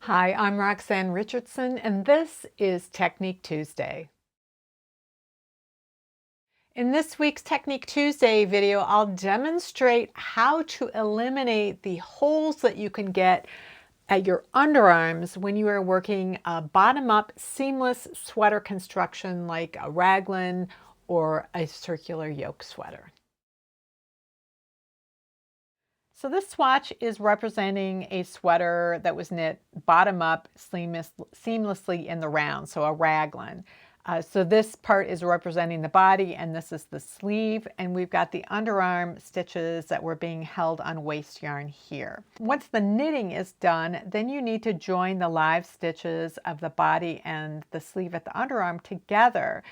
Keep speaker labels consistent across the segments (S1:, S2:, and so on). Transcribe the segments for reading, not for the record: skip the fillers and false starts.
S1: Hi, I'm Roxanne Richardson, and this is Technique Tuesday. In this week's Technique Tuesday video, I'll demonstrate how to eliminate the holes that you can get at your underarms when you are working a bottom-up seamless sweater construction like a raglan or a circular yoke sweater. So this swatch is representing a sweater that was knit bottom up seamlessly in the round, so a raglan. So this part is representing the body and this is the sleeve, and we've got the underarm stitches that were being held on waste yarn here. Once the knitting is done, then you need to join the live stitches of the body and the sleeve at the underarm together.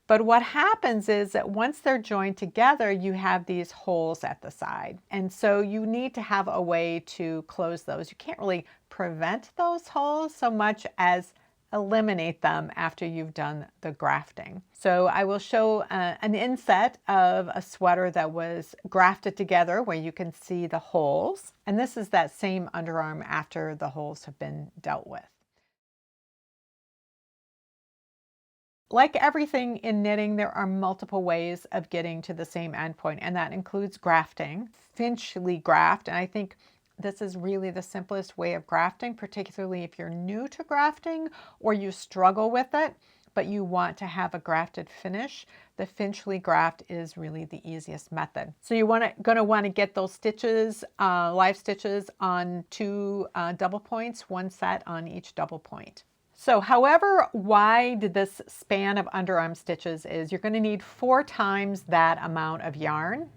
S1: But what happens is that once they're joined together, you have these holes at the side. And so you need to have a way to close those. You can't really prevent those holes so much as eliminate them after you've done the grafting. So I will show an inset of a sweater that was grafted together where you can see the holes. And this is that same underarm after the holes have been dealt with. Like everything in knitting, there are multiple ways of getting to the same endpoint, and that includes grafting, Finchley graft, and I think this is really the simplest way of grafting, particularly if you're new to grafting or you struggle with it, but you want to have a grafted finish. The Finchley graft is really the easiest method. So you're going to want to get those stitches, live stitches on two double points, one set on each double point. So however wide this span of underarm stitches is, you're going to need 4 times that amount of yarn.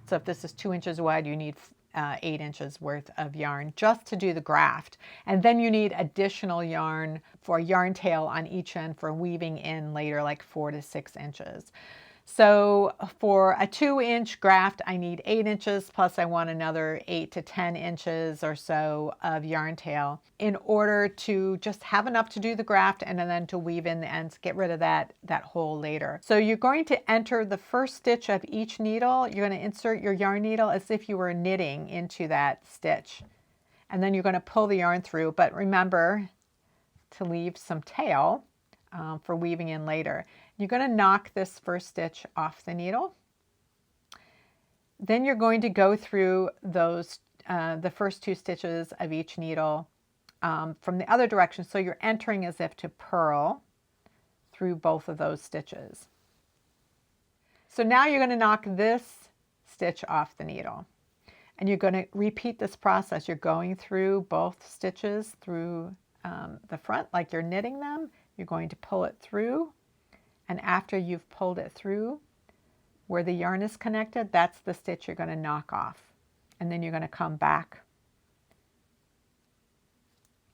S1: So if this is 2 inches wide, you need 8 inches worth of yarn just to do the graft. And then you need additional yarn for yarn tail on each end for weaving in later, like 4 to 6 inches. So for a 2-inch graft, I need 8 inches, plus I want another 8 to 10 inches or so of yarn tail in order to just have enough to do the graft and then to weave in the ends, get rid of that hole later. So you're going to enter the first stitch of each needle. You're going to insert your yarn needle as if you were knitting into that stitch. And then you're going to pull the yarn through, but remember to leave some tail for weaving in later. You're going to knock this first stitch off the needle. Then you're going to go through those the first 2 stitches of each needle from the other direction. So you're entering as if to purl through both of those stitches. So now you're going to knock this stitch off the needle. And you're going to repeat this process. You're going through both stitches through the front like you're knitting them. You're going to pull it through, and after you've pulled it through where the yarn is connected, that's the stitch you're going to knock off. And then you're going to come back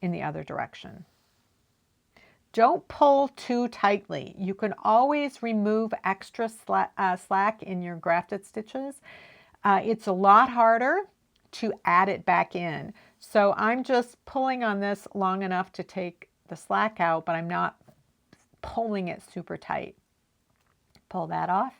S1: in the other direction. Don't pull too tightly. You can always remove extra slack in your grafted stitches. It's a lot harder to add it back in. So I'm just pulling on this long enough to take the slack out, but I'm not pulling it super tight. Pull that off.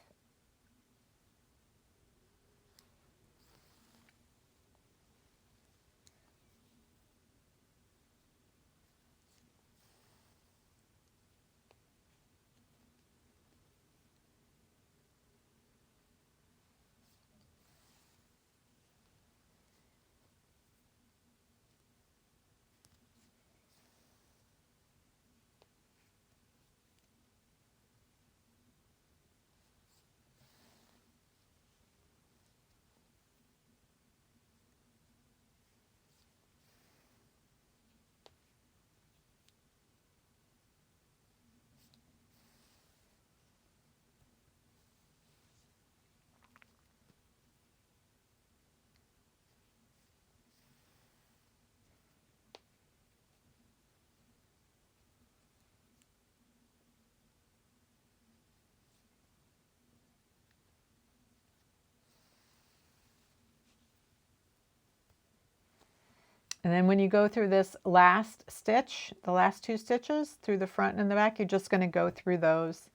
S1: And then when you go through this last stitch, the last 2 stitches through the front and the back, you're just going to go through those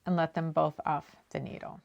S1: and let them both off the needle.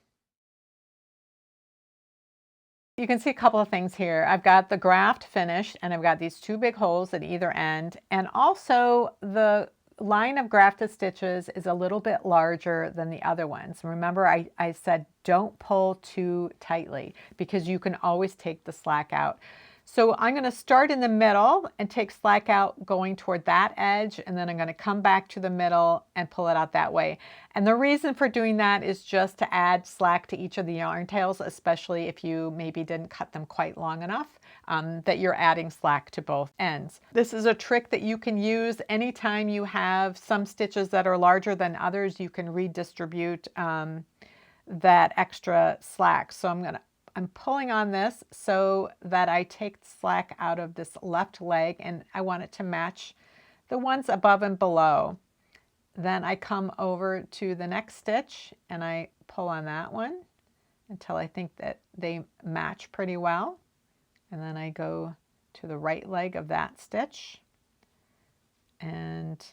S1: You can see a couple of things here. I've got the graft finished and I've got these two big holes at either end, and also the line of grafted stitches is a little bit larger than the other ones. Remember I said don't pull too tightly because you can always take the slack out. So I'm going to start in the middle and take slack out going toward that edge, and then I'm going to come back to the middle and pull it out that way. And the reason for doing that is just to add slack to each of the yarn tails, especially if you maybe didn't cut them quite long enough, that you're adding slack to both ends. This is a trick that you can use anytime you have some stitches that are larger than others. You can redistribute that extra slack. So I'm pulling on this so that I take the slack out of this left leg, and I want it to match the ones above and below. Then I come over to the next stitch and I pull on that one until I think that they match pretty well. And then I go to the right leg of that stitch and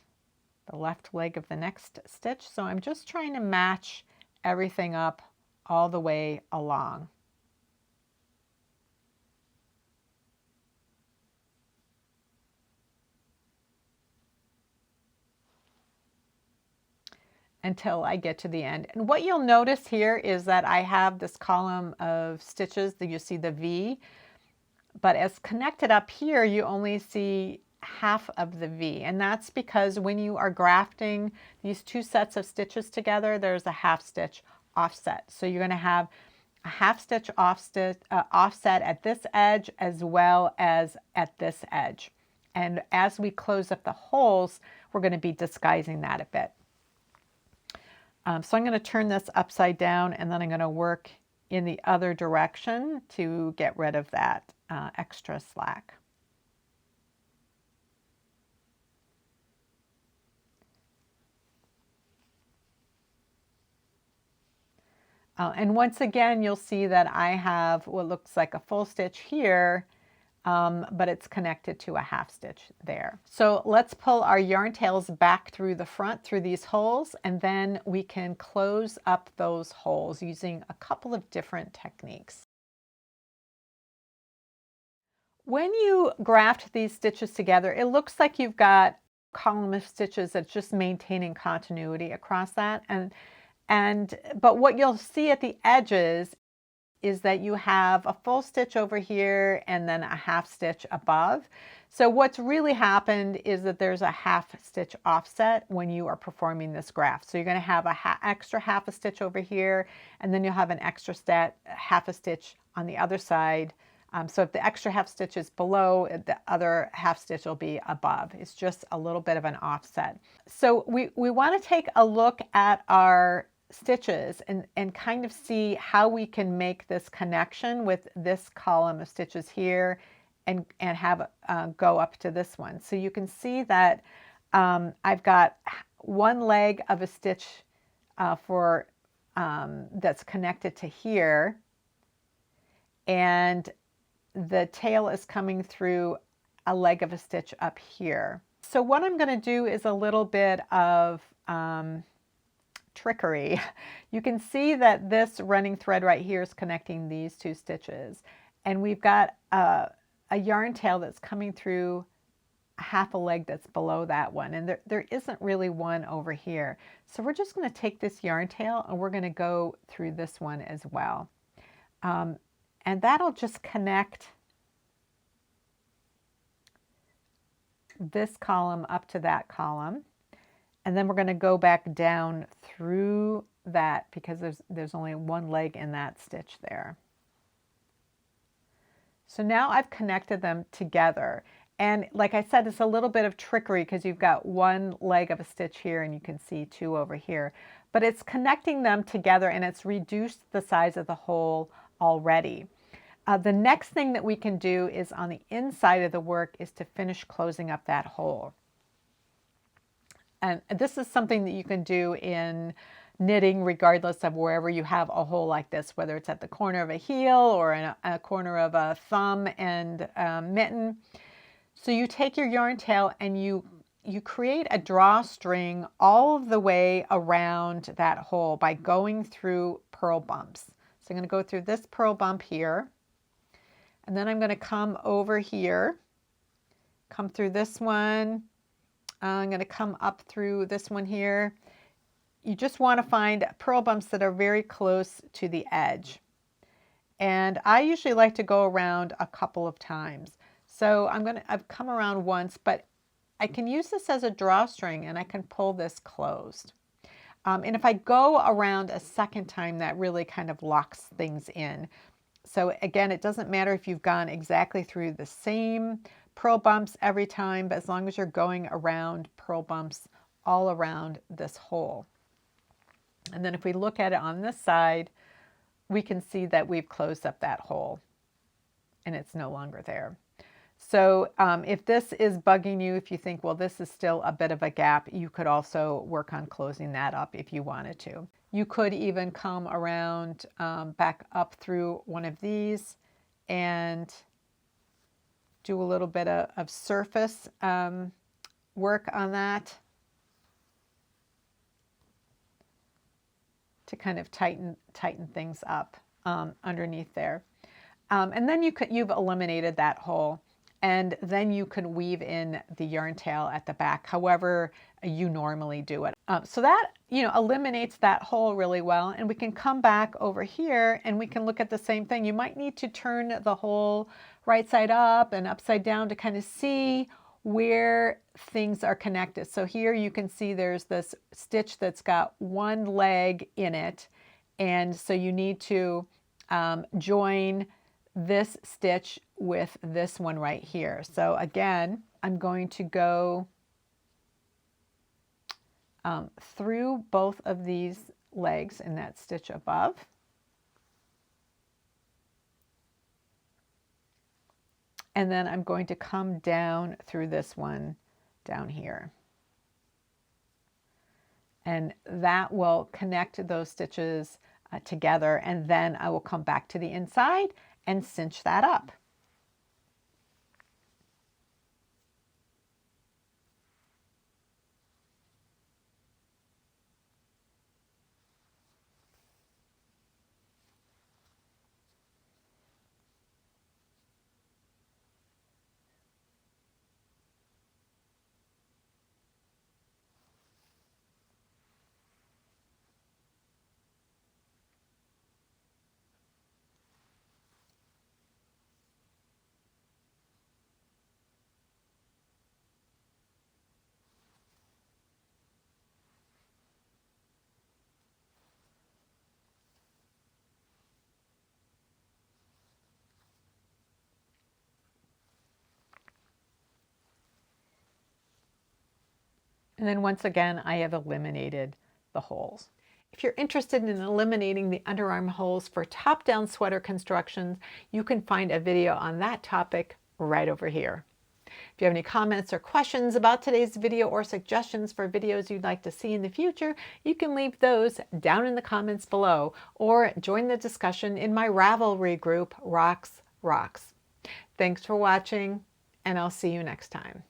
S1: the left leg of the next stitch. So I'm just trying to match everything up all the way along. Until I get to the end. And what you'll notice here is that I have this column of stitches that you see the V, but as connected up here, you only see half of the V. And that's because when you are grafting these two sets of stitches together, there's a half stitch offset. So you're going to have a half stitch offset at this edge as well as at this edge. And as we close up the holes, we're going to be disguising that a bit. So I'm going to turn this upside down, and then I'm going to work in the other direction to get rid of that extra slack. And once again, you'll see that I have what looks like a full stitch here, but it's connected to a half stitch there. So let's pull our yarn tails back through the front through these holes, and then we can close up those holes using a couple of different techniques. When you graft these stitches together, it looks like you've got a column of stitches that's just maintaining continuity across that. But what you'll see at the edges is that you have a full stitch over here and then a half stitch above. So what's really happened is that there's a half stitch offset when you are performing this graft. So you're going to have a extra half a stitch over here, and then you'll have an extra half a stitch on the other side. So if the extra half stitch is below, the other half stitch will be above. It's just a little bit of an offset. So we want to take a look at our stitches and kind of see how we can make this connection with this column of stitches here and have go up to this one. So you can see that I've got one leg of a stitch that's connected to here, and the tail is coming through a leg of a stitch up here. So what I'm going to do is a little bit of trickery. You can see that this running thread right here is connecting these two stitches, and we've got a yarn tail that's coming through half a leg that's below that one, and there isn't really one over here. So we're just going to take this yarn tail and we're going to go through this one as well, and that'll just connect this column up to that column. And then we're going to go back down through that because there's only one leg in that stitch there. So now I've connected them together. And like I said, it's a little bit of trickery because you've got one leg of a stitch here and you can see two over here. But it's connecting them together and it's reduced the size of the hole already. The next thing that we can do is on the inside of the work is to finish closing up that hole. And this is something that you can do in knitting regardless of wherever you have a hole like this, whether it's at the corner of a heel or in a corner of a thumb and mitten. So you take your yarn tail and you create a drawstring all of the way around that hole by going through purl bumps. So I'm going to go through this purl bump here. And then I'm going to come over here, come through this one. I'm going to come up through this one here. You just want to find purl bumps that are very close to the edge. And I usually like to go around a couple of times. So I've come around once, but I can use this as a drawstring and I can pull this closed. And if I go around a second time, that really kind of locks things in. So again, it doesn't matter if you've gone exactly through the same purl bumps every time, but as long as you're going around purl bumps all around this hole. And then if we look at it on this side, we can see that we've closed up that hole and it's no longer there. So if this is bugging you, if you think, well, this is still a bit of a gap, you could also work on closing that up if you wanted to. You could even come around back up through one of these and do a little bit of surface work on that to kind of tighten things up underneath there. And then you've eliminated that hole. And then you can weave in the yarn tail at the back, however you normally do it. So that, eliminates that hole really well. And we can come back over here and we can look at the same thing. You might need to turn the hole right side up and upside down to kind of see where things are connected. So here you can see there's this stitch that's got one leg in it. And so you need to join this stitch with this one right here. So again, I'm going to go through both of these legs in that stitch above. And then I'm going to come down through this one down here. And that will connect those stitches together. And then I will come back to the inside and cinch that up. And then once again, I have eliminated the holes. If you're interested in eliminating the underarm holes for top-down sweater constructions, you can find a video on that topic right over here. If you have any comments or questions about today's video or suggestions for videos you'd like to see in the future, you can leave those down in the comments below or join the discussion in my Ravelry group, Rocks. Thanks for watching, and I'll see you next time.